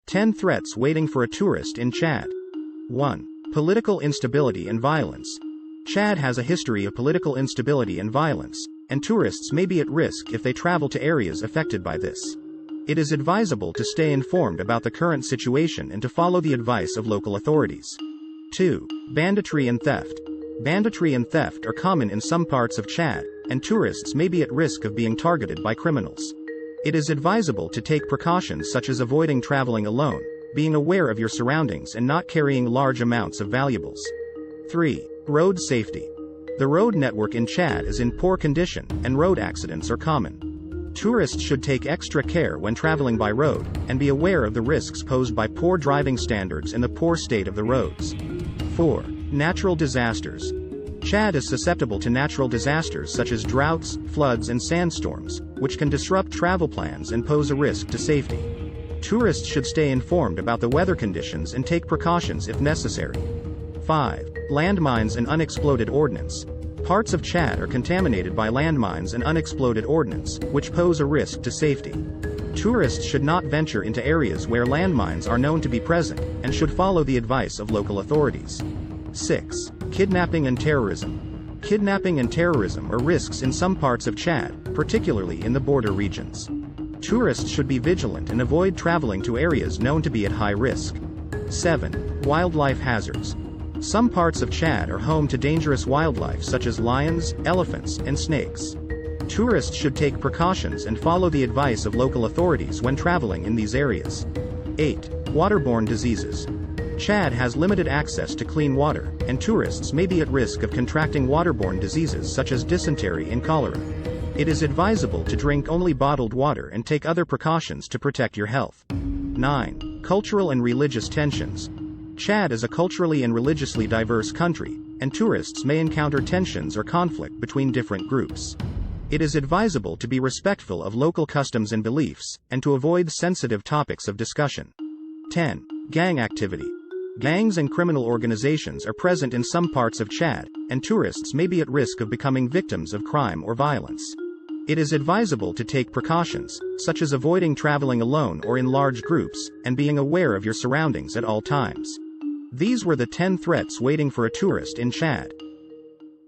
10 threats waiting for a tourist in Chad. 1. Political instability and violence. Chad has a history of political instability and violence, and tourists may be at risk if they travel to areas affected by this. It is advisable to stay informed about the current situation and to follow the advice of local authorities. 2. Banditry and theft. Banditry and theft are common in some parts of Chad, and tourists may be at risk of being targeted by criminals. It is advisable to take precautions such as avoiding traveling alone, being aware of your surroundings and not carrying large amounts of valuables. 3. Road safety. The road network in Chad is in poor condition, and road accidents are common. Tourists should take extra care when traveling by road, and be aware of the risks posed by poor driving standards and the poor state of the roads. 4. Natural disasters. Chad is susceptible to natural disasters such as droughts, floods and sandstorms, which can disrupt travel plans and pose a risk to safety. Tourists should stay informed about the weather conditions and take precautions if necessary. 5. Landmines and unexploded ordnance. Parts of Chad are contaminated by landmines and unexploded ordnance, which pose a risk to safety. Tourists should not venture into areas where landmines are known to be present, and should follow the advice of local authorities. 6. Kidnapping and terrorism. Kidnapping and terrorism are risks in some parts of Chad, particularly in the border regions. Tourists should be vigilant and avoid traveling to areas known to be at high risk. 7. Wildlife hazards. Some parts of Chad are home to dangerous wildlife such as lions, elephants, and snakes. Tourists should take precautions and follow the advice of local authorities when traveling in these areas. 8. Waterborne diseases. Chad has limited access to clean water, and tourists may be at risk of contracting waterborne diseases such as dysentery and cholera. It is advisable to drink only bottled water and take other precautions to protect your health. 9. Cultural and religious tensions. Chad is a culturally and religiously diverse country, and tourists may encounter tensions or conflict between different groups. It is advisable to be respectful of local customs and beliefs, and to avoid sensitive topics of discussion. 10. Gang activity. Gangs and criminal organizations are present in some parts of Chad, and tourists may be at risk of becoming victims of crime or violence. It is advisable to take precautions, such as avoiding traveling alone or in large groups, and being aware of your surroundings at all times. These were the 10 threats waiting for a tourist in Chad.